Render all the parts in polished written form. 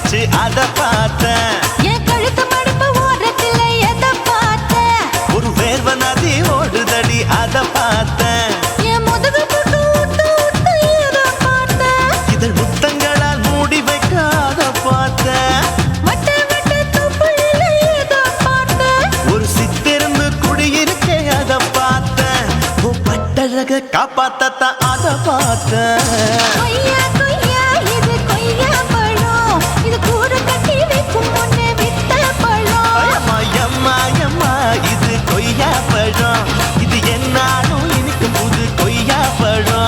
பறிச்சு அத பார்த்தேன். என் கழுத்து மடுப்பு ஓரத்துல எதை பார்த்தேன்? ஒரு வேர்வ நதி ஓடுதடி அத பார்த்தேன். என் முதுகு போட்டு ஊத்து ஊத்து எதை பார்த்தேன்? இதழ் முத்தங்களால் மூடி வைக்க அத பார்த்தேன். வட்ட வட்ட தொப்புளில எதை பார்த்தேன்? ஒரு சித்திருந்து குடியிருக்கே அத பார்த்தேன். உன் பட்டழக காப்பாத்தத்தான் அத பார்த்தேன். கொய்யா கொய்யா இது கொய்யா பழம், இது கூடு கட்டி வைக்கும் முன்னே வித்த பழம். அம்மா எம்மா எம்மா இது கொய்யா பழம். இது என்னாலும் எனக்கு புது கொய்யா பழம்.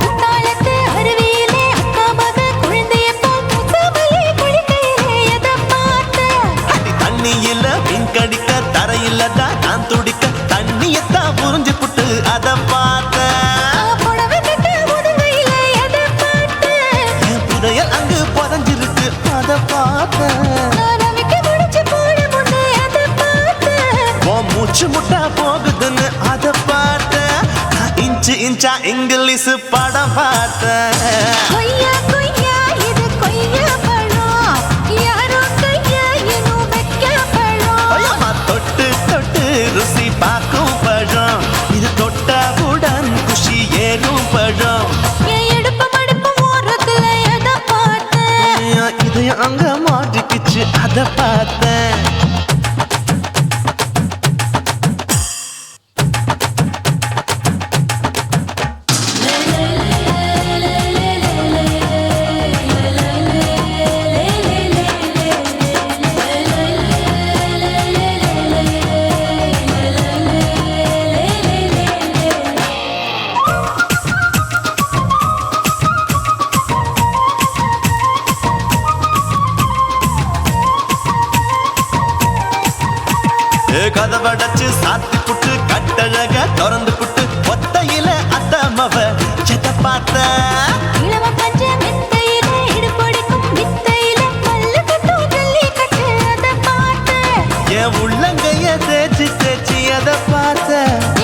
குத்தாலத்து அருவியிலே அக்கா மக குழந்தைய போல் முத்தமல்லி குளிக்கையிலே எதை பார்த்தேன்? அடி தண்ணியில மீன் கடிக்க தரையில தான் நான் துடிக்க தண்ணியத்தான் புரிஞ்சு புட்டு அத பார்த்தேன். புடவை கட்ட முதுகையிலே எதை பார்த்தேன்? என் புதையல் அங்கு புதஞ்சிருக்கு அத பார்த்தேன். நான் அவிக்க முடிச்சு போட முன்னே எதை பார்த்தேன்? உன் மூச்சு முட்டா போகுதுன்னு அத பார்த்தேன். நான் இன்ச்சு இன்ச்சா இங்கிலீஷ் படம் பார்த்தேன். கொய்யா கொய்யா இது கொய்யா பழம், யாரோ கையா இன்னும் வைக்க பழம். ஐயம்மா தொட்டு தொட்டு ருசி பார்க்கும் பழம். இது தொட்டவுடன் குஷி ஏறும் பழம். என் இடுப்பு மடுப்பு ஓரத்துல எதை பார்த்தேன்? என் இதயம் அங்க மாட்டிக்கிச்சு அத பார்த்தேன். கதவடைச்சு சாத்தி புட்டு கட்டழக திறந்து புட்டு ஒத்தையில அத்தமவ எதை பார்த்த. இளம பஞ்ச மெத்தையிலே இடுப்பொடிக்கும் வித்தையிலே மல்லு கட்டும் ஜல்லி கட்டு அதை பார்த்தேன். என் உள்ளங்கைய தேய்ச்சி தேய்ச்சி எதை பார்த்த.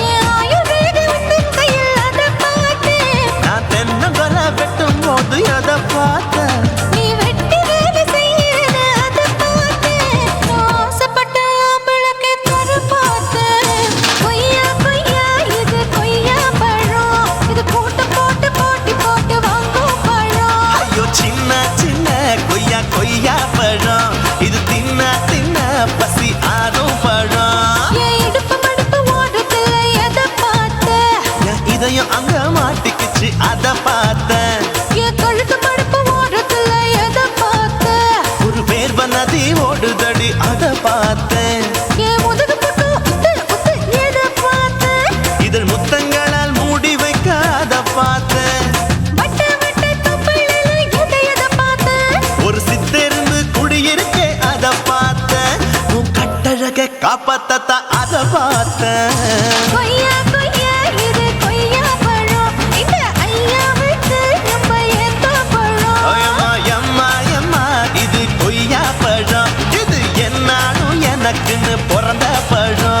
என் ஆயுர்வேத உந்தன் கையில் அதை பார்த்தேன். நான் தென்னங்கொலை வெட்டும் போது எதை பார்த்த. நீ வெட்டி வேலை செய்யறது அதை பார்த்தேன். நான் ஆசைப்பட்ட ஆம்பளுக்கு தர பார்த்தேன். கொய்யா கொய்யா இது கொய்யா பழம், இது கூட்டு போட்டு போட்டி போட்டு வாங்கும் பழம். ஐயோ சின்ன சின்ன கொய்யா கொய்யா பழம். இது தின்ன தின்ன பசி ஆறும் பழம். என் இடுப்பு மடுப்பு ஓரத்துல எதை பார்த்தேன்? என் இதயம் அங்க மாட்டிக்கிச்சு அத பார்த்தேன். என் கழுத்து மடுப்பு ஓரத்துல எதை பார்த்தேன்? ஒரு வேர்வ நதி ஓடுதடி அத பார்த்தேன். என் முதுகு போட்டு உத்து உத்து எதை பார்த்தேன்? இதழ் முத்தங்களால் மூடி வைக்க அத பார்த்தேன். வட்ட வட்ட தொப்புளில எதை பார்த்தேன்? ஒரு சித்திருந்து குடியிருக்கே அத பார்த்தேன். உன் கட்டழக காப்பாத்தத்தான் அத பார்த்தேன். கொய்யா கொய்யா இது கொய்யா பழம், இந்த ஐயா விட்டு நம்ம எந்த பழம்? அம்மா எம்மா எம்மா இது கொய்யா பழம். இது என்னாலும் எனக்குன்னு பிறந்த பழம்.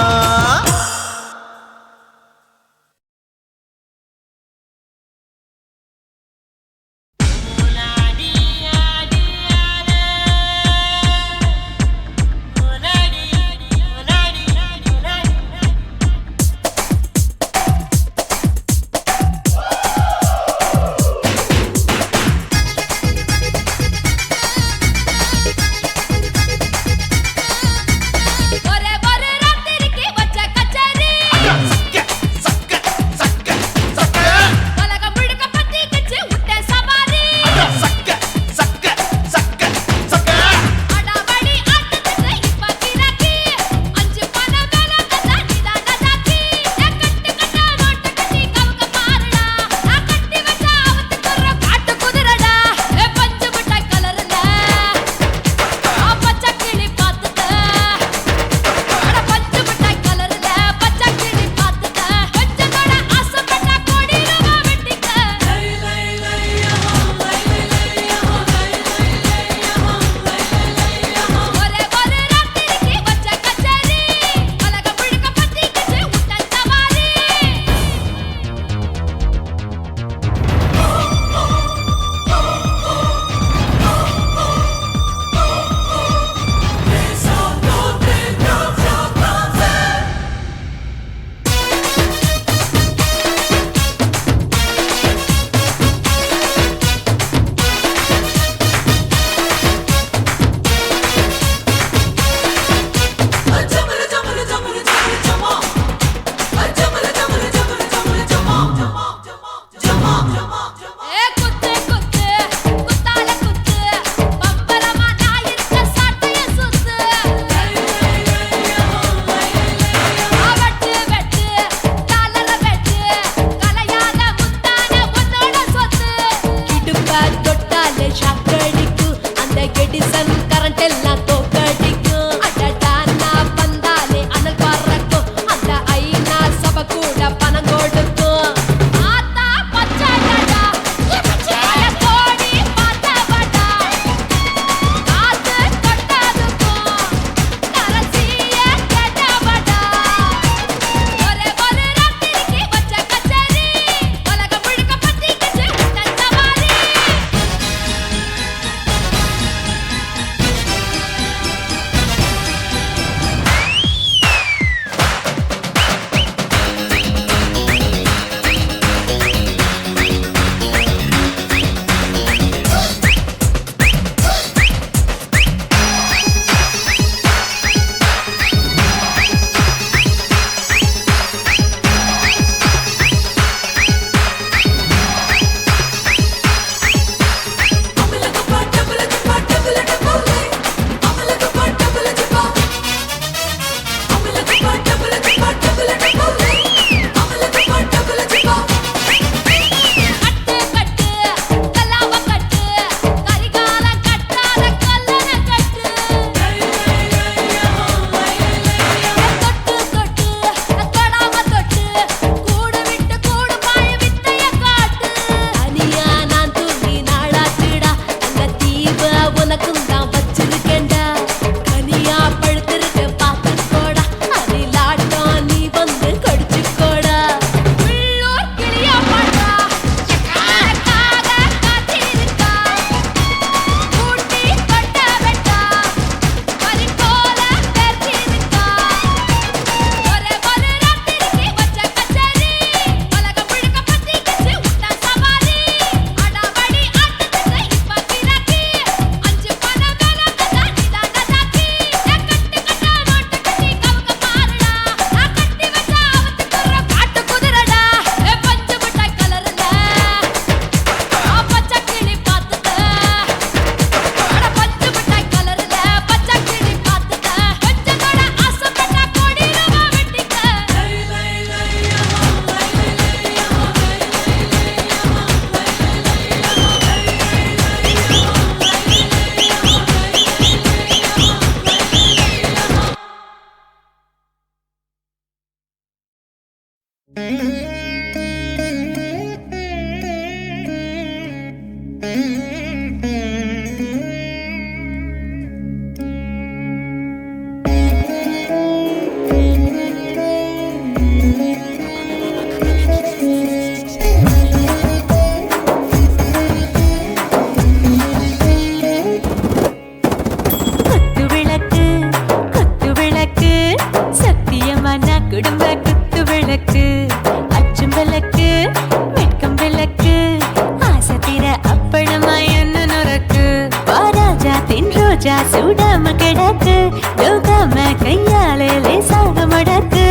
ரோஜா சூடாம கிடக்கு யோகாம கையாலே லேசாக மடக்கு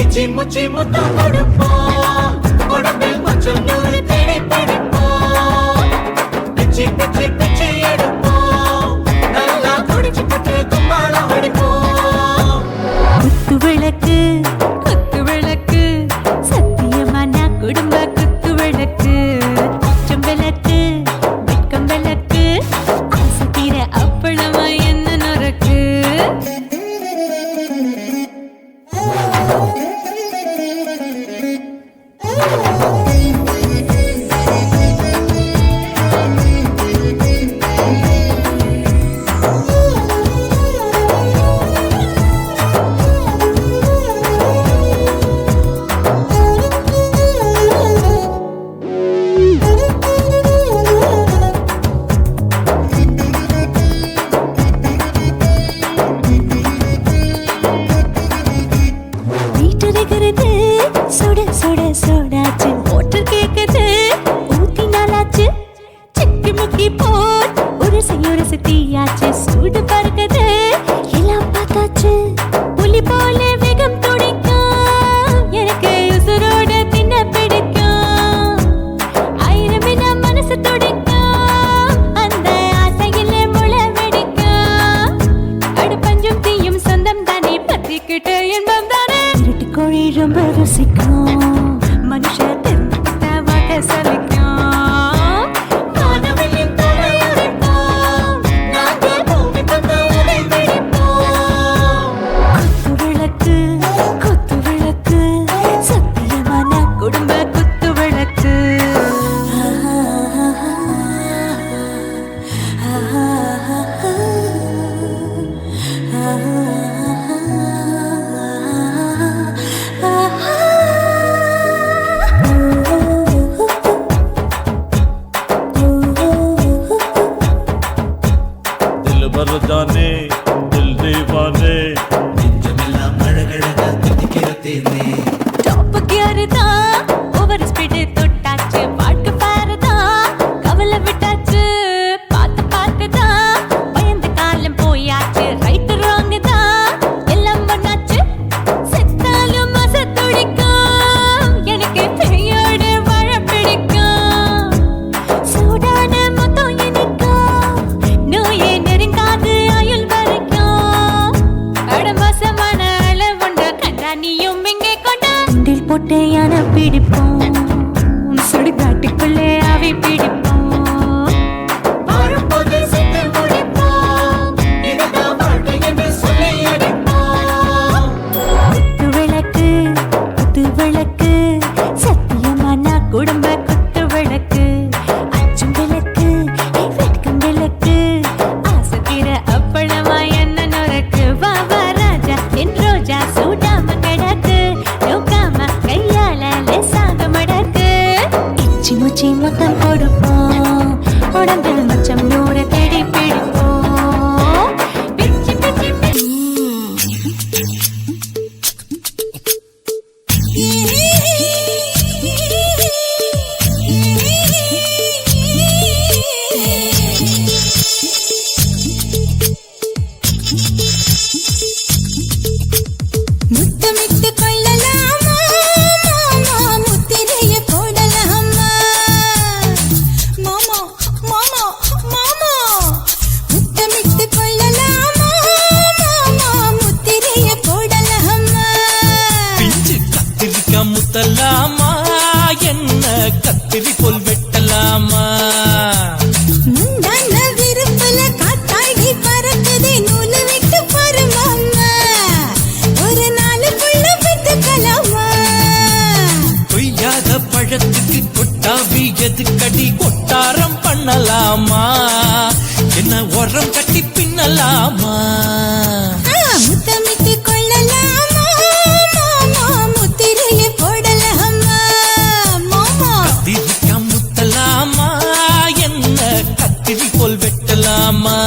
இச்சி முச்சி முத்தம் கொடுப்போம் உடம்பில் கொஞ்சம் நூறு தேடி பிடிப்போம் பிச்சி பிச்சி பிச்சி எடுப்போம் நல்லா குடிச்சு புட்டு கும்மாளம் அடிப்போம் குத்து விளக்கு குத்து விளக்கு சத்தியமான குடும்ப குத்து விளக்கு அச்சம் விளக்கு வெட்கம் விளக்கு ஆசை தீர அப்பளமா என்ன நொறுக்கு வீட்டருகிறது சுட சுட சோடாச்சு மோட்டர் கேக்குது ஊத்தி நாளாச்சு சிக்கி முக்கி போல் உரசி தீயாச்சு சூடு பறக்குது எல்லாம் பார்த்தாச்சு புலி போல வேகம் துடிக்கும் எனக்கு உசுரோட தின்ன பிடிக்கும் ஆயிரம் வினா மனசு துடிக்கும் அந்த ஆசையில முளை வெடிக்கும் அடு பஞ்சும் தீயும் சொந்தம் தானே பத்திக்கிட்டு என்பம் தானே இருட்டு கோழி ரொம்ப ருசிக்கும் மனுஷ தெரிஞ்சுக்கிட்ட வாட்ட சலிக்கும் வானவெளியின் தலையுடைப்போம் நாங்கள் பூமி தந்த உடை வெடிப்போம் குத்து விளக்கு சத்தியமான குடும்ப குத்து விளக்கு दिल भर जाने दिल दीवाने நெஞ்சமெல்லாம் அழகழகா தித்திக்கிறதேனே டாப் கியர் தான் ஓவர் ஸ்பீட் தொட்டாச்சு வாழ்க்கை பாரு தான் கவலை விட்டாச்சு பார்த்து தான் பயந்து காலம் போயாச்சு ரைட் ராங் தான் எல்லாம் பண்ணாச்சு செத்தாலும் மச துடிக்கும் எனக்கு பெரியோடு வாழ பிடிக்கும் சூடான மொத்தம் எனக்கும் நோயே நெருங்காது ஆயுள் வரைக்கும் அடமோசமான அளவுண்ட கண்டா நீயும் இங்கே கொண்டா உண்டில் போட்டு யானை பிடிப்போம் சுடுகாட்டுக்குள்ளே அவை பிடிப்போம் வாழும்போது செத்து முடிப்போம் இதுதான் வாழ்க்கை என்று சொல்லி அடிப்போம் குத்து விளக்கு சத்தியமான குடும்ப குத்து விளக்கு அச்சும் விளக்கு வெட்கம் விளக்கு ஆசை தீர அப்பளமா என்ன நொறுக்கு வா வா ராஜா என் ரோஜா சூடாம கிடக்கு யோகாம கையால லேசாக மடக்கு இச்சி முச்சி மொத்தம் கொடுப்போம் உடம்பில் மச்சம் நூறு தேடி பிடிப்போம் பிச்சி பிச்சி பிச்சி முத்தமிட்டு கொள்ளலாமா மாமா முத்திரைய போடலாமா மாமா மாமா மாமா முத்தமிட்டு கொள்ளலாமா மாமா முத்திரைய போடலாமா பிஞ்சு கத்திரிக்காய் முத்தலாமா என்ன கத்திரி போல் வெட்டலாமா முந்தான விருப்பல காத்தாடி பறக்குதே நூலு விட்டு பாரு மாமா ஒரு நாளுக்குள்ள விட்டுக்கலாமா கொய்யாத பழத்துக்கு கொட்டாவி எதுக்கடி கொட்டாரம் பண்ணலாமா என்ன உரம் கட்டி பின்னலாமா முத்தமிட்டு கொள்ளலாமா மாமா முத்திரைய போடலாமா மாமா கத்திரிக்காய் முத்தலாமா என்ன கத்திரி போல் வெட்டலாமா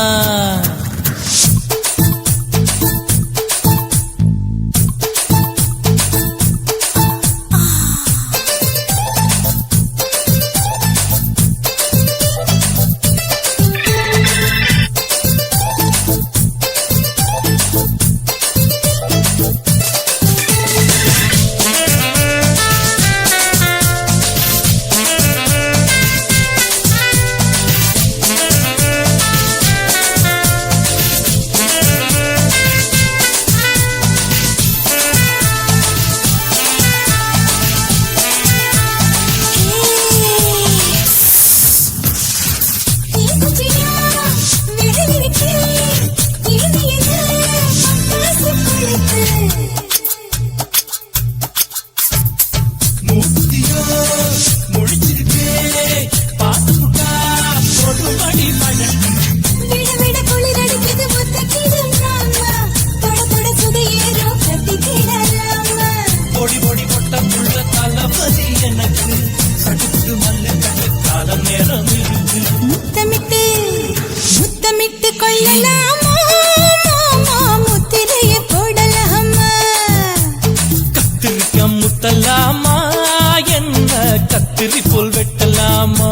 வெட்டலாமா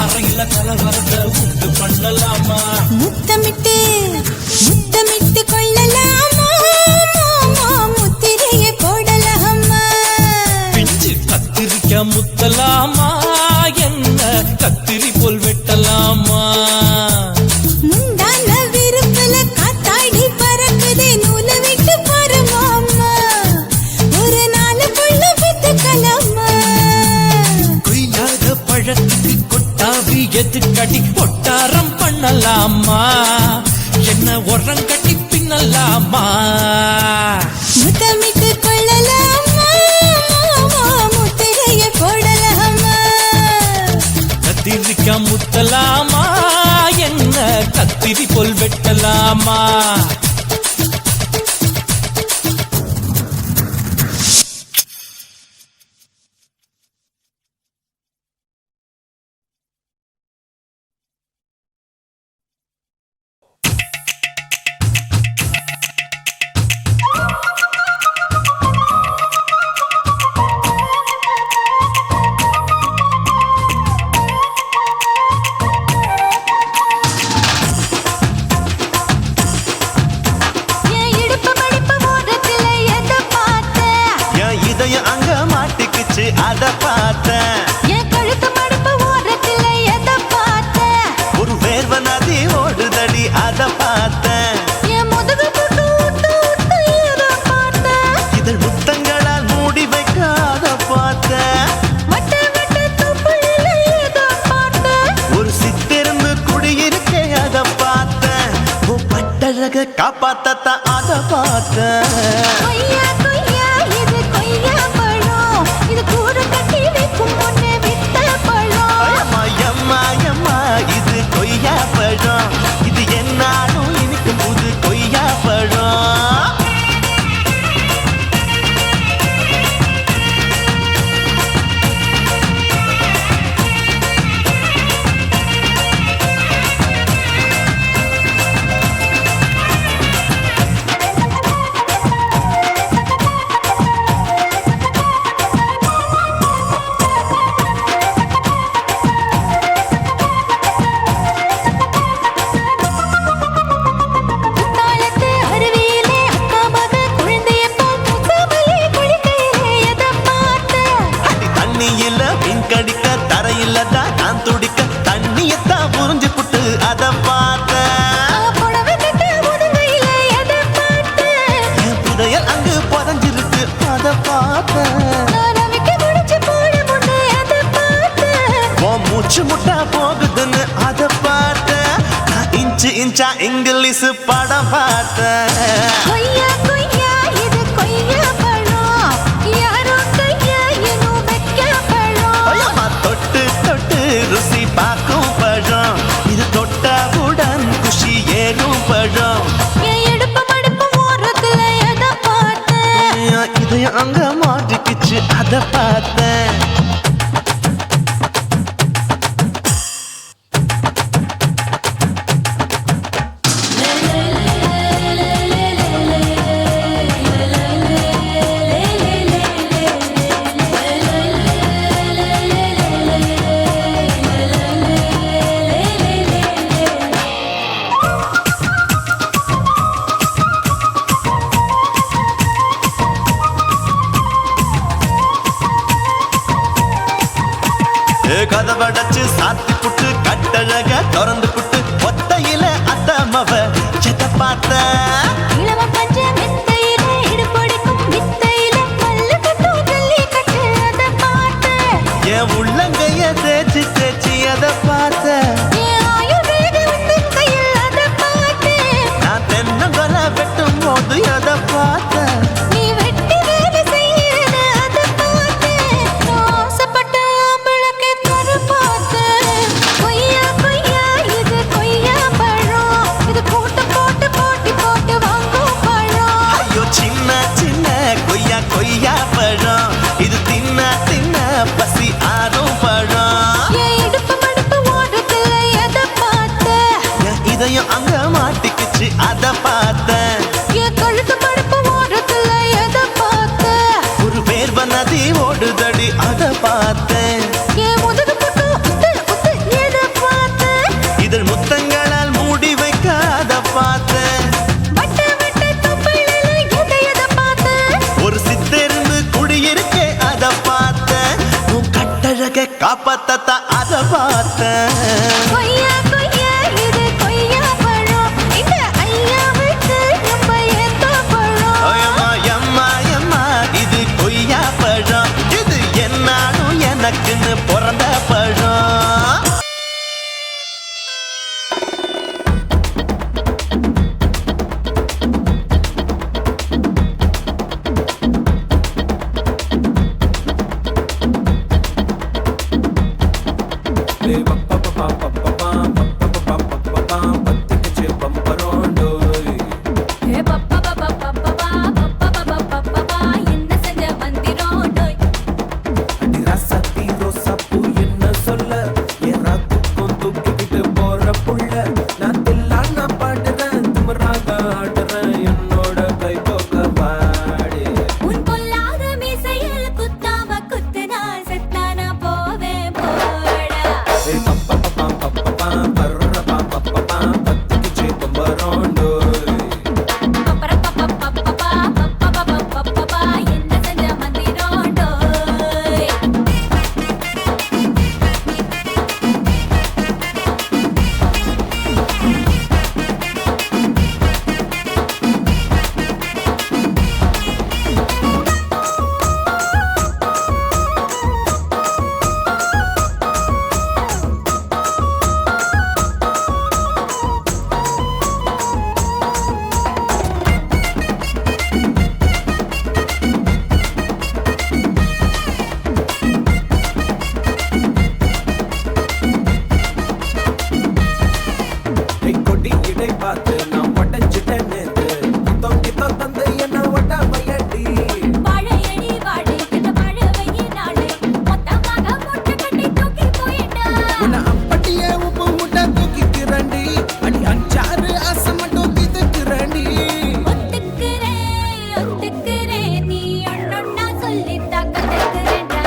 அறையில கலவரத்தை உண்டு பண்ணலாமா முத்தமிட்டு முத்தமிட்டு கொள்ளலாமா முத்திரையை போடலாமா பிஞ்சு கத்திரிக்க முத்தலாமா என்ன கத்திரி போல் வெட்டலாமா முந்தான விருப்பல காத்தாடி பறக்குதே நூல விட்டு பரமாமா ஒரு நாள் புள்ள வித்துக்கலாமா கொய்யாத பழத்துக்கு கொட்டாவி எதுக்கடி ஒட்டாரம் பண்ணலாமா என்ன உரம் கட்டி பின்னலாமா முத்தமிட்டு கொள்ளலாமா முத்திரையை போடலாமா கத்திரிக்க முத்தலாமா என்ன கத்திரி போல் வெட்டலாமா என் இடுப்பு மடிப்பு ஓரத்துல எதை பார்த்தேன் என் இதயம் அங்க மாட்டிக்கிச்சு அத பார்த்தேன் என் கழுத்து மடிப்பு ஓரத்துல எதை பார்த்தேன் ஒரு வேர்வ நதி ஓடுதடி அத பார்த்தேன் என் முதுகு புட்டு விட்டு விட்டு எதை பார்த்தேன் இதழ் முத்தங்களால் மூடி வைக்க அத பார்த்தேன் வட்ட வட்ட துப்புளில எதை பார்த்தேன் ஒரு சித்திருந்து குடியிருக்கே அத பார்த்தேன் உன் பட்டழக காப்பாத்தத்தான் அத பார்த்தேன் கொய்யா கொய்யா இது கொய்யா பழம் இது கூட கட்டி வைக்கும் முன்னே வித்த பழம் அம்மா, எம்மா, எம்மா, இது கொய்யா பழம் இது என்னாலும் இனிக்கும் புது கொய்யா பழம் குத்தாலத்து அருவியிலே அக்கா மக குழந்தைய போல் முசாமலே குளிக்கையிலே எதை பார்த்தேன் அடி தண்ணியில மீன் கடிக்க தரையில தான் நான் துடிக்க தண்ணியத்தான் புரிஞ்சு புட்டு அத பார்த்தேன் புடவை கட்ட முதுகையிலே எதை பார்த்தேன் என் புதையல் அங்கு புதஞ்சிருக்கு அத பார்த்தேன் நான் அவிக்க முடிச்சு போட முன்னே எதை பார்த்தேன் உன் மூச்சு முட்டா போகுதுன்னு அத பார்த்தேன் நான் இன்ச்சு இன்ச்சா இங்கிலீஷ் படம் பார்த்தேன் கொய்யா கொய்யா இது கொய்யா பழம் யாரோ கையா இன்னும் வைக்க பழம் ஐயம்மா, தொட்டு தொட்டு ருசி பார்க்கும் பழம் இது தொட்டவுடன் குஷி ஏறும் பழம் என் இடுப்பு மடிப்பு ஓரத்துல எதை பார்த்தேன் என் இதயம் அங்க மாட்டிக்கிச்சு அத பார்த்தேன் கதவடைச்சு சாத்தி புட்டு கட்டழக திறந்து புட்டு ஒத்தையில அத்தமவ செத்த பார்த்த இளவ பஞ்ச மெத்தையில இடுப்பொடிக்கும் வித்தையில மல்லு கட்டும் ஜல்லி கட்டு அத பார்த்த என் உள்ளங்கைய தேய்ச்சி தேய்ச்சி அதை பார்த்த என் ஆயுர்வேத உந்தன் கையில் அத பார்த்த நான் தென்னங்கொலை வெட்டும் போது அதை பார்த்த நீ வெட்டி வேலை செய்யறத அத பார்த்த ஆசைப்பட்ட ஆம்பளுக்கு தர பார்த்த கொய்யா கொய்யா இது கொய்யா பழம் இது போட்டு போட்டு போட்டி போட்டு வாங்கும் பழம் ஐயோ சின்ன சின்ன கொய்யா கொய்யா பழம் இது தின்ன தின்ன பசி ஆறும் பழம் என் இடுப்பு மடுப்பு ஓடுதுல எதை பார்த்த என் இதயம் அங்க மாட்டிக்கிச்சு அதை பார்த்தேன் என் கழுத்து மடுப்பு ஓடுதுல எதை பார்த்த ஒரு வேர்வ நதி ஓடுதடி அதை பார்த்தேன் என் முதுகு புட்டு உத்து உத்து எதை பார்த்த இதழ் முத்தங்களால் மூடி வைக்க அதை பார்த்தேன் வட்ட வட்ட தொப்பையில எதை பார்த்த ஒரு சித்தெரும்பு குடியிருக்கே அதை பார்த்தேன் உன் கட்டழக காப்பாத்தத்தா அதை பார்த்தேன் கொய்யா கொய்யா இது கொய்யா பழம் இந்த ஐயாவுக்கு நம்ம ஏத்த பழம் அம்மா எம்மா எம்மா இது கொய்யா பழம் இது என்னாலும் எனக்குன்னு பிறந்த பழம் ஏ பப்பா பப்பா பப்பா பப்பா பப்பா என்ன செஞ்ச மந்திரம் டோய் உன் பொல்லாத மீசையில் குத்தாம குத்துனா செத்தானா போவேன் போடா பப்பர பப்பா பப்பா பப்பா பப்பா என்ன செஞ்ச மந்திரம் டோய் வாழையடி வாழை இந்த வாழவையே நாளை மொத்தமாக மூட்டை கட்டி தூக்கி போயிட்டா ஒத்துக்கிறேன் நீ ஒன்னொன்னா சொல்லித்தா கத்துக்கிறேன்டா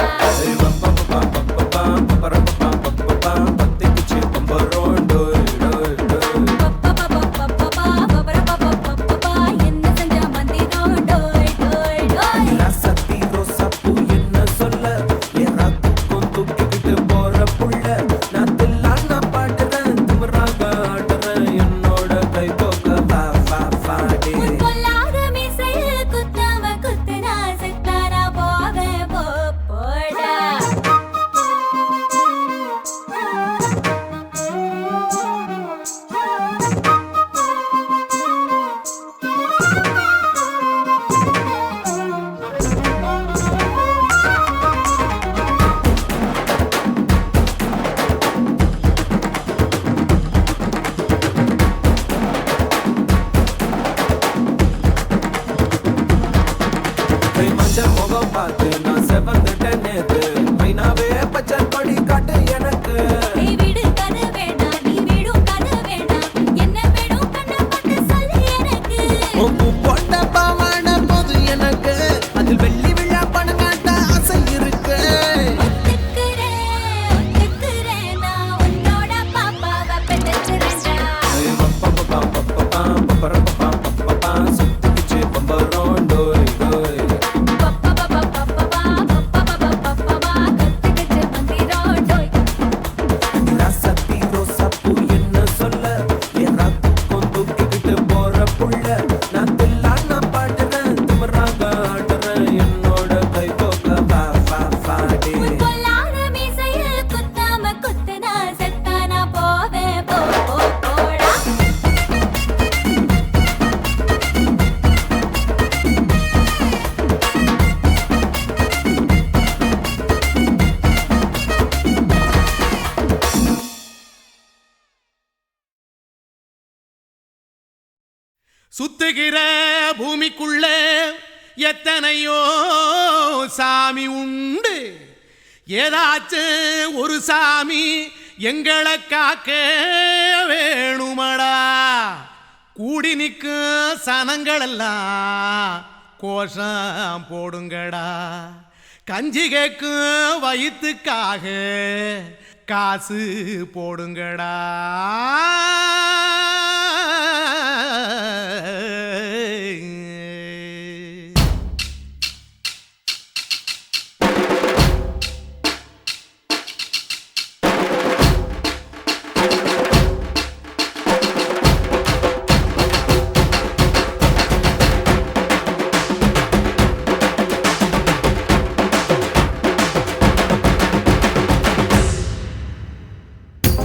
பப்பா பப்பா பப்பா என்ன செஞ்ச மந்திரம் டோய் டோய் டோய் உன் பொல்லாத மீசையில் குத்தாம குத்துனா செத்தானா போவேன் போடா நீ வீடு கது வேணா நீ வீடும் கது வேணா என்ன வேணும் கண்ண பார்த்து சொல்லு எனக்கு ஒத்துக்கிறேன் நான் உன்னோட பாப்பாவை பெற்றுறேன்டா பப்பா பப்பா பப்பா பப்பா பப்பா கத்துக்கிச்சு மந்திரம் சுத்துகிற பூமிக்குள்ள எத்தனையோ சாமி உண்டு, ஏதாச்சும் ஒரு சாமி எங்களை காக்க வேணுமடா. கூடி நிற்கும் சனங்களெல்லாம் கோஷம் போடுங்கடா. கஞ்சி கேக்கும் வயிற்றுக்காக காசு போடுங்கடா.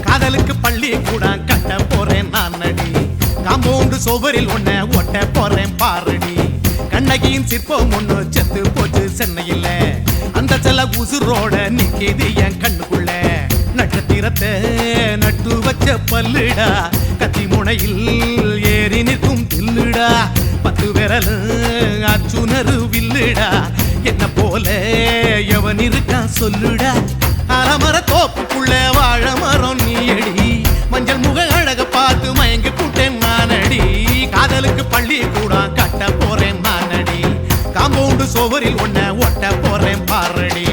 காதலுக்கு பள்ளி கூட கட்ட போறேன் நான் அடி, காம்பவுண்டு சோவரில் ஒன்ன ஒட்ட போறேன் பாரடி. கண்ணகியின் சிற்பம் ஒண்ணு செத்து போச்சு சென்னையில், அந்த செல உசுரோட நிக்கிது என் கண்ணுக்குள்ள. நட்சத்திரத்தை நட்டு வச்ச பல்லுடா, கத்தி முனையில் ஏறி நிற்கும் தில்லுடா. 10 விரல் அச்சுணரு வில்லுடா, என்ன போல எவன் இருக்கான் சொல்லுடா. அலமர தோப்புக்குள்ள வாழ மரம் நீயடி, மஞ்சள் முக அழக பார்த்து மயங்கி கூட்டேன் நானடி. காதலுக்கு பள்ளி கூட கட்ட போறேன் நானடி, காம்பவுண்டு சோவரில் ஒன்ன ஒட்ட போறேன் பாரடி.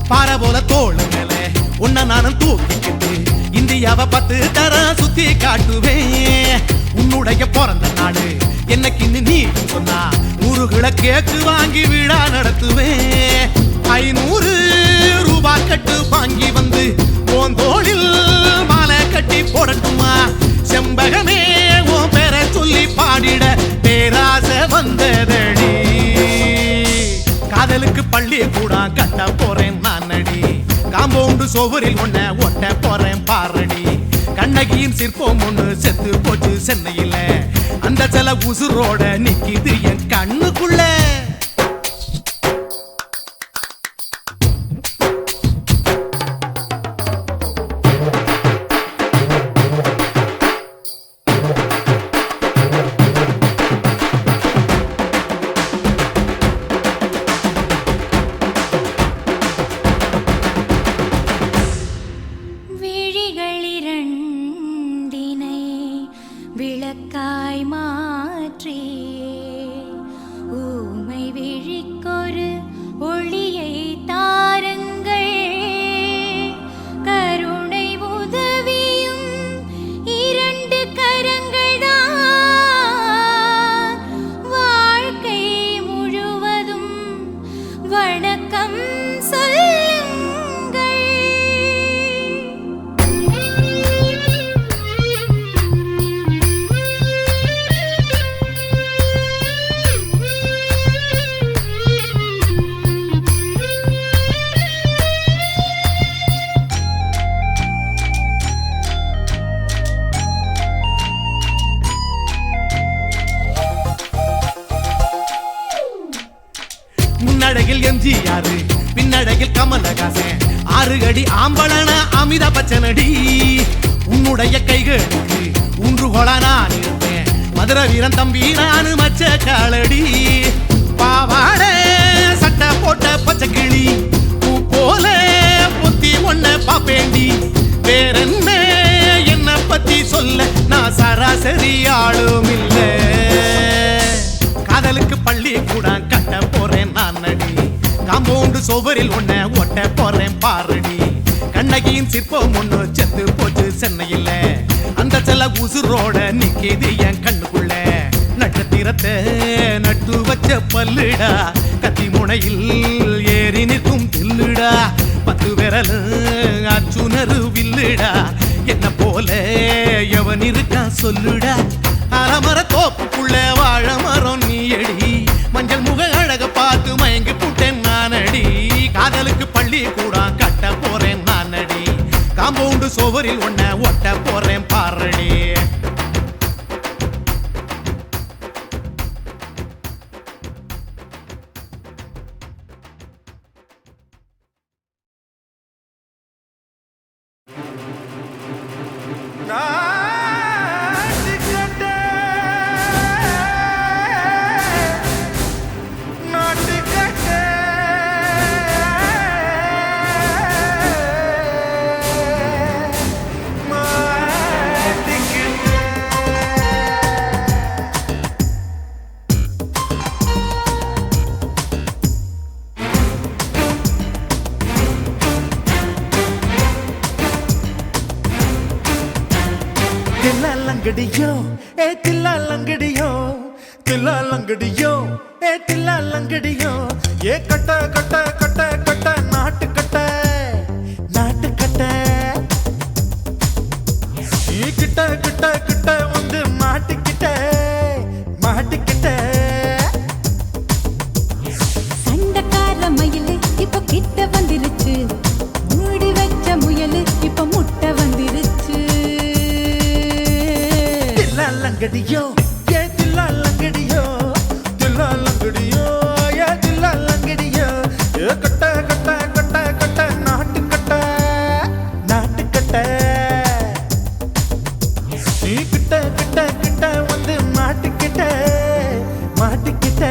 பாறை போல தோளு மேல உன்ன நானும் தூக்கிக்கிட்டு இந்தியாவை 10 தரம் சுத்தி காட்டுவேன். உன்னுடைய பிறந்த நாடு என்னைக்கு நீ சொன்னா 100 கேக்கு வாங்கி விழா நடத்துவேன். 500 ரூபாய் கட்டு வாங்கி வந்து உன் தோளில் மாலை கட்டி போடட்டுமா. செம்பகமே உன் பேரை சொல்லி பாடிட பேராசை வந்ததடி. காதலுக்கு பள்ளி கூட கட்ட போறேன் நானடி, காம்பவுண்டு சோவரில் ஒன்ன ஒட்ட போறேன் பாரடி. கண்ணகியின் சிற்பம் ஒண்ணு செத்து போச்சு சென்னையில், அந்த சில உசுரோட நிக்கிது என் கண்ணுக்குள்ள. விளக்காய் மாற்றி ஊமை விழிக்கொரு ஒளியை தாருங்கள். கருணை உதவியும் 2 கரங்கள் தான், வாழ்க்கை முழுவதும் வணக்கம் சொல்லுங்கள். முன்னடையில் எம்ஜிஆர், பின்னடையில் கமலஹாசன், 6 அடி ஆம்பளன அமிதாப் பச்சனடி. உன்னுடைய கைகளுக்கு ஊன்றுகோலா நான் இருப்பேன், மதுரை வீரன் தம்பி நானு மச்ச காலடி. பாவாட சட்டை போட்ட பச்சை கிளி பூ போல பொத்தி ஒன்ன பாப்பேண்டி. வேறென்ன என்ன பத்தி சொல்ல நான் சராசரி ஆளும் இல்ல. காதலுக்கு பள்ளி கூட கட்ட போறேன் நானடி, காம்பவுண்டு சோவரில் ஒன்ன ஒட்ட போறேன் பாரடி. கண்ணகியின் சிற்பம் ஒண்ணு செத்து போச்சு சென்னையில், அந்த செல உசுரோட நிக்கிது என் கண்ணுக்குள்ள. நட்சத்திரத்தை நட்டு வச்ச பல்லுடா, கத்தி முனையில் ஏறி நிற்கும் தில்லுடா. 10 விரல் அச்சுணரு வில்லுடா, என்ன போல எவன் இருக்கான் சொல்லுடா. அலமர தோப்புக்குள்ள வாழ மரம் நீயடி, மஞ்சள் முக அழக பார்த்து மயங்கி புட்டேன் நானடி. காதலுக்கு பள்ளி கூட கட்ட போறேன் நானடி காம்பவுண்டு சுவரில் ஒன்ன ஒட்ட போறேன் பாரடி தில்லாலங்கடியோ ஏ தில்லாலங்கடியோ தில்லாலங்கடியோ ஏ தில்லாலங்கடியோ ஏ கட்ட கட்ட கட்ட கட்ட நாட்டு கட்ட நாட்டு கட்ட நீ கிட்ட கிட்ட கிட்ட வந்து மாட்டிக்கிட்ட மாட்டிக்கிட்ட சண்டக்கார மயிலு இப்ப கிட்ட வந்துருச்சு மூடி வச்ச முயலு இப்ப முட்டை வந்துருச்சு தில்லாலங்கடியோ ஏ தில்லாலங்கடியோ தில்லாலங்கடியோ ஏ தில்லாலங்கடியோ ஏ கட்ட கட்ட கட்ட கட்ட நாட்டு கட்ட நாட்டு கட்ட நீ கிட்ட கிட்ட கிட்ட வந்து மாட்டிக்கிட்ட மாட்டிக்கிட்ட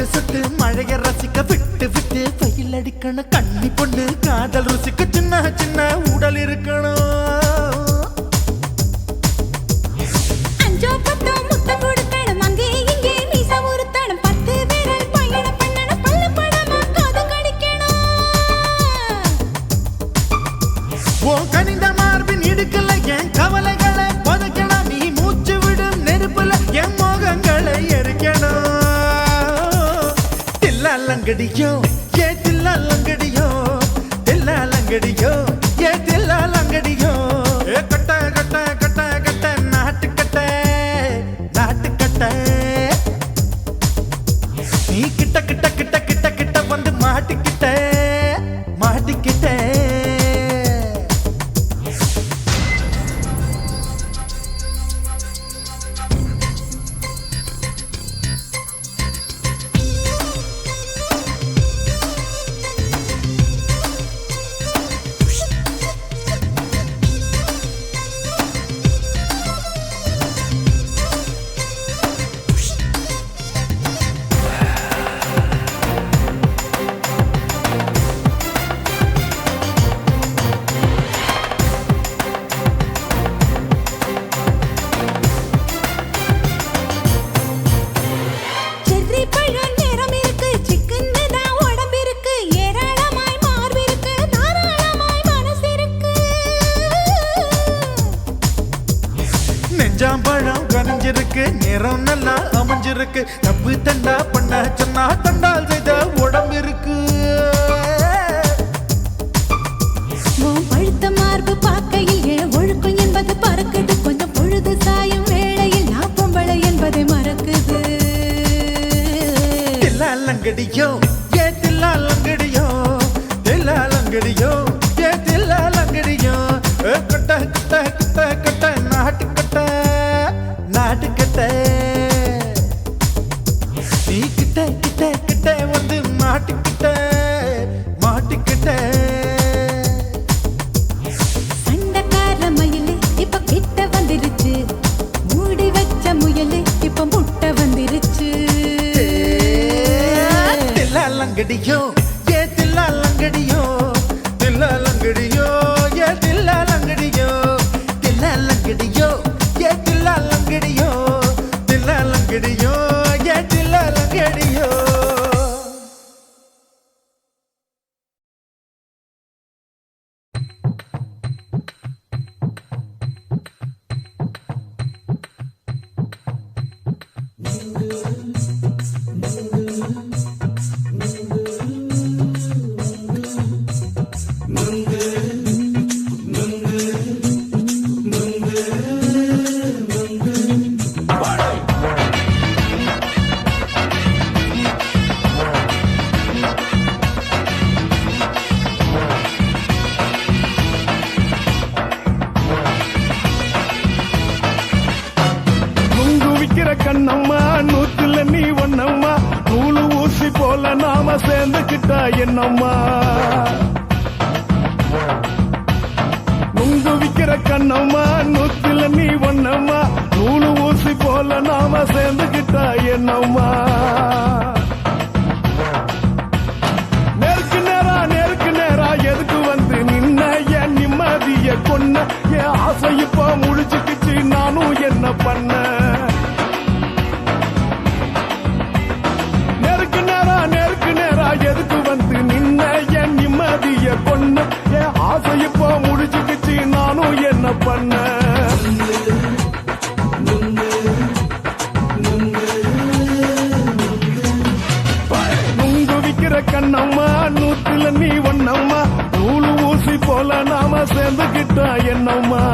சுட்டு மழைய ரசிக்க விட்டு விட்டு வெயில் அடிக்கணும் கண்ணி பொண்ணு காதல் ருசிக்க சின்ன சின்ன உடல் இருக்கணும் அஞ்சோ பத்தோ முத்தம் கொடுக்கணும் அங்கே இங்கே மீச உறுத்தணும் 10 விரல் பயணம் பண்ணணும் பல்ல படமா காது கடிக்கணும் ஓ கனிந்த மார்பின் இடுக்கல என் கவலைகளை புதைக்கணும் நீ மூச்சு விடும் நெருப்புல என் மோகங்களை எரிக்கணும் தில்லாலங்கடியோ ஏ தில்லாலங்கடியோ தில்லாலங்கடியோ ஏ தில்லாலங்கடியோ ஏ கட்ட கட்ட கட்ட கட்ட நாட்டு கட்ட நாட்டு கட்ட நீ கிட்ட கிட்ட கிட்ட கிட்ட கிட்ட வந்து மாட்டிக்கிட்ட மாட்டிக்கிட்ட செர்ரி பழம் நிறம் இருக்கு சிக்கன்னு தான் உடம்பு இருக்கு ஏராளமாய் மார்பு இருக்கு தாராளமாய் மனசு இருக்கு நெஞ்சாம்பழம் கனிஞ்சிருக்கு நிறம் நல்லா அமைஞ்சிருக்கு தப்பு தண்டா பண்ண சொன்னா தண்டால் செய்த உடம்பு இருக்கு உன் பழுத்த மார்பு பார்க்கையில் என் ஒழுக்கம் என்பது பறக்குது கொஞ்சம் பொழுது சாயும் வேளையில் நான் பொம்பளை என்பதை மறக்குது தில்லாலங்கடியோ ஏ தில்லாலங்கடியோ தில்லாலங்கடியோ ஏ தில்லாலங்கடியோ ஏ கட்ட கட்ட கட்ட கட்ட நாட்டு கட்ட நாட்டு கட்ட நீ கிட்ட கிட்ட கிட்ட வந்து மாட்டிக்கிட்ட மாட்டிக்கிட்ட சண்டக்கார மயிலு இப்ப கிட்ட வந்துருச்சு மூடி வச்ச முயலு இப்ப முட்டை வந்துருச்சு தில்லாலங்கடியோ ஏ தில்லாலங்கடியோ தில்லாலங்கடியோ ஏ தில்லாலங்கடியோ தில்லாலங்கடியோ நாம சேர்ந்துக்கிட்டா என்னம்மா நுங்கு விக்கிற கண்ணம்மா நூத்தில நீ ஒன்னம்மா நூலு ஊசி போல நாம சேர்ந்துக்கிட்டா என்னம்மா நேருக்கு நேரா எதுக்கு வந்து நின்ன என் நிம்மதிய கொன்ன என் ஆசை இப்ப முழிச்சுக்கிச்சு நானும் என்ன பண்ண நேருக்கு நேரா எதுக்கு வந்து நின்ன என் நிம்மதிய கொன்ன என் ஆசை இப்ப முழிச்சுக்கிச்சு நானும் என்ன பண்ண நுங்கு விக்கிற கண்ணம்மா நூத்துல நீ ஒன்னம்மா நூலு ஊசி போல நாம சேர்ந்துக்கிட்டா என்னம்மா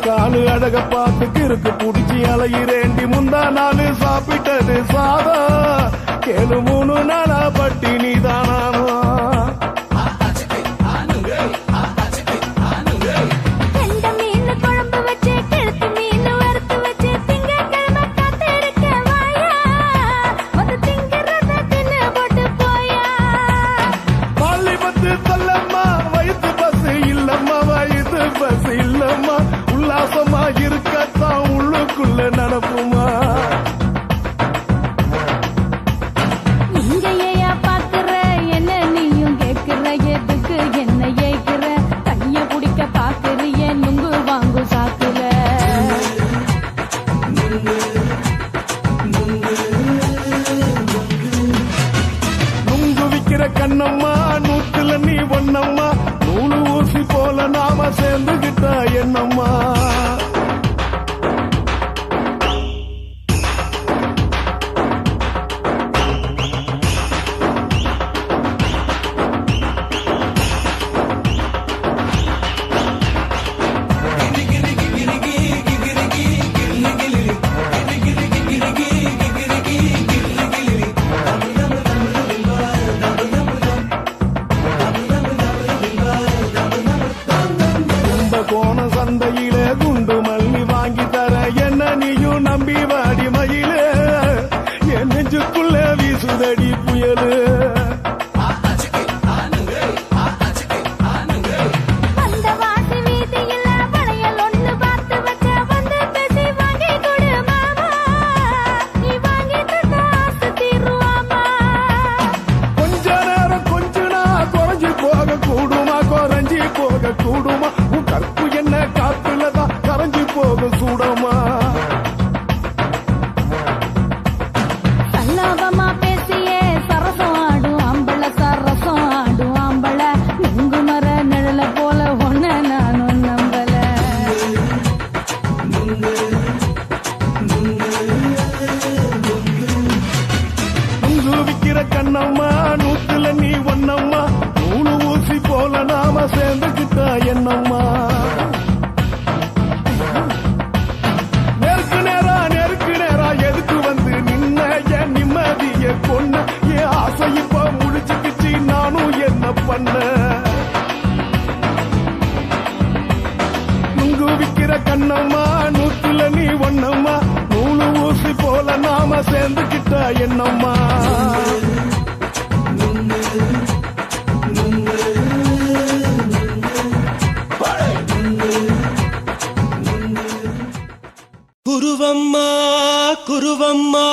காலு அழக பார்த்து கிறுக்கு புடிச்சு அலையிறேண்டி முந்தா நாலு சாப்பிட்டது சாதம் கேளு 3 நாளா பட்டினி தானானோ கெண்ட மீன் குழம்பு வச்சு கெளுத்து மீன் வறுத்து வச்சு திங்கட்கிழமை காத்திருக்க வாயா வந்து திங்கிறத தின்னு போட்டு போயா பள்ளி பத்து சொல்லம்மா வயிற்று பஸ் இல்லம்மா வயிற்று பஸ் இல்லம்மா உல்லாசமா இருக்கத்தான் உள்ளுக்குள்ள நடப்புமா நீங்க ஏயா பாக்குற என்ன நீயும் கேக்குற எதுக்கு என்ன ஏக்குற கைய பிடிக்க பாக்குறிய நுங்கு வாங்கு சாக்குல நுங்கு விக்கிற கண்ணம்மா நூத்துல நீ ஒன்னம்மா நூலு ஊசி போல நாம சேர்ந்துகிட்டா என்னம்மா கோண சந்தையில குண்டு மல்லி வாங்கி தர என்ன நீயும் நம்பி வாடி மயிலே என் நெஞ்சுக்குள்ள வீசுதடி புயலு அந்த வாசி வீதியில வளையல் ஒண்ணு பார்த்து வச்ச வந்து பேசி வாங்கி கொடு மாமா நீ வாங்கி தந்த ஆசை தீருவாமா கொஞ்ச நேரம் கொஞ்ச நான் குறைஞ்சி போக கூடுமா குறைஞ்சி போக கூடுமா உன் கற்பு என்ன காத்துலதான் கரைஞ்சி போக சூடமா சல்லாபமா பேசியே சரசம் ஆடும் ஆம்பள சரசம் ஆடும் ஆம்பள நுங்கு மர நிழல போல ஒன்ன நானும் நம்பல நுங்கு விக்கிற கண்ணம்மா நூத்துல நீ ஒன்னம்மா நூலு ஊசி போல நாம சேர்ந்துக்கிட்டா என்னம்மா நேருக்கு நேரா எதுக்கு வந்து நின்ன என் நிம்மதிய கொன்ன என் ஆசை இப்ப முடிச்சுக்கிச்சு நானும் என்ன பண்ண நுங்கு விக்கிற கண்ணம்மா நூத்துல நீ ஒன்னம்மா நூலு ஊசி போல நாம சேர்ந்துக்கிட்டா என்னம்மா குருவம்மா குருவம்மா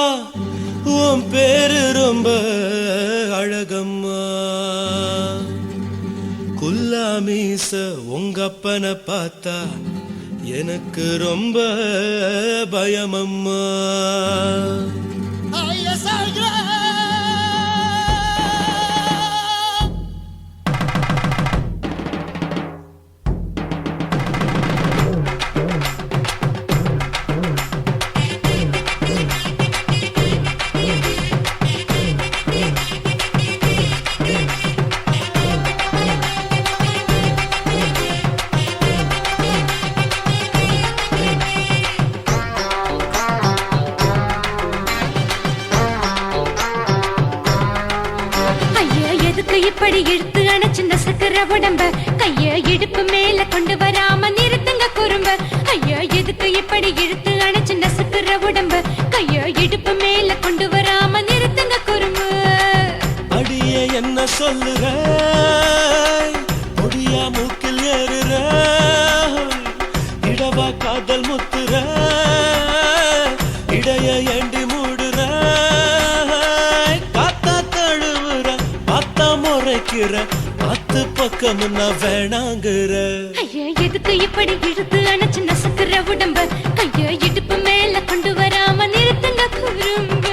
உன் பேரு ரொம்ப அழகம்மா குல்லாமீச உங்க அப்பனை பார்த்தா எனக்கு ரொம்ப பயமம்மா உடம்ப கைய இடுப்பு மேல கொண்டு வராம நிறுத்துங்க குறும்ப ஐயா எதுக்கு இப்படி இழுத்து அணைச்சு நசுக்குற உடம்ப கைய இடுப்பு மேல கொண்டு வராம நிறுத்துங்க குறும்பு அடியே என்ன சொல்லுற முடியா மூக்கில் ஏறுற இடவா காதல் முத்துற இடைய ஏண்டி மூடுற காத்தா தழுவுற பார்த்தா முறைக்கிற பத்து பக்கம் நான் வேணாங்குற ஐயா எதுக்கு இப்படி இழுத்து அணைச்சு நசுக்குற உடம்ப கைய இடுப்பு மேல கொண்டு வராம நிறுத்துங்க குறும்ப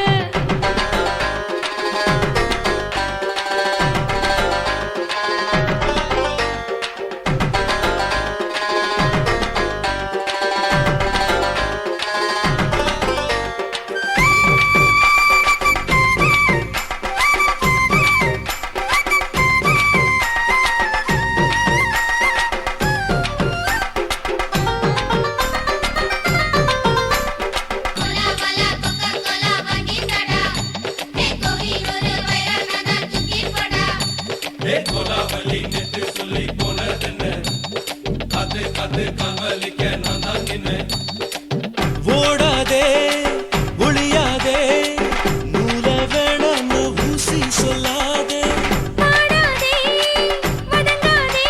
ஓடாதே ஒளியாதே நூல வேணான்னு ஊசி சொல்லாதே பாடாதே வதங்காதே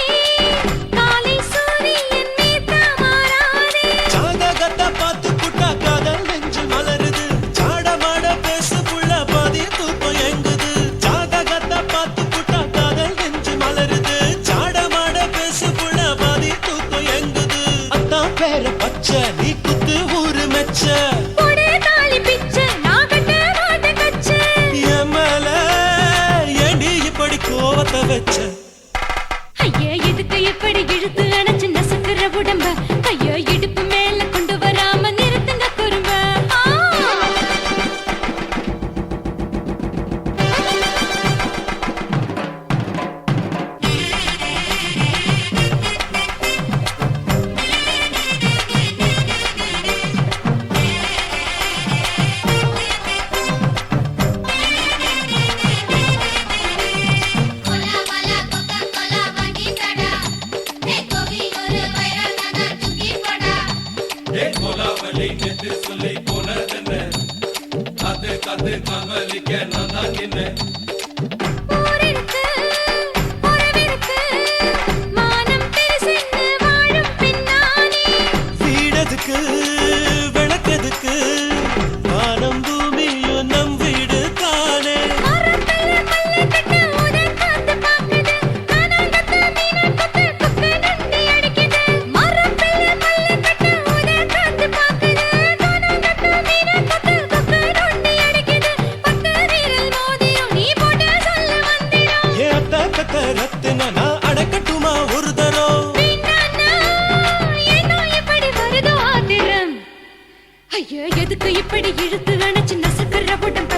காலை சூரியன் மீதா மாறாதே ஜாதகத்தை பார்த்து புட்டா காதல் நெஞ்சு மலருது சாடமாட பேசு புள்ள பாதி தூக்கம் எங்குது ஜாதகத்தை பார்த்து புட்டா காதல் நெஞ்சு மலருது சாடமாட பேசு புள்ள பாதி தூக்கம் எங்குது அத்தான் பேர பச்சை நீ குத்து ஊரு மெச்ச போடே தாலி பிச்சை நான் கட்ட மாட்ட கச்சை என் மேல ஏண்டி இப்படி கோவத்தை வச்ச ஐயா எதுக்கு இப்படி இழுத்து அணைச்சு நசுக்குற உடம்ப கையோ இடுப்பு மேல கொண்டு வராம நிறுத்துங்க குறும்ப ஊரிருக்கு உறவிருக்கு மானம் பெருசென்னு வாழும் பின்னானே வீடதுக்கு விளக்கதுக்கு வானம் பூமியும் நம் வீடு தானே மரத்துல மல்லி கட்டு உதன் காத்து பாக்குது கானாங்கத்து மீனா கொத்து குக்கு நண்டி அடிக்குது மரத்துல மல்லி கட்டு உதன் காத்து பாக்குது கானாங்கத்து மீனா கொத்து குக்கு நண்டி அடிக்குது பத்து வீரல் மோதிரம் நீ போட்டு சொல்ல வந்திரம் ஏத்த கத்த ரத்தின நான் அடக்கட்டுமா ஒரு தரம் வீணானா ஏனோ இப்படி வருதோ ஆத்திரம் ஐயோ எதுக்கு இப்படி இழுத்து அணைச்சு நசுக்குற உடம்ப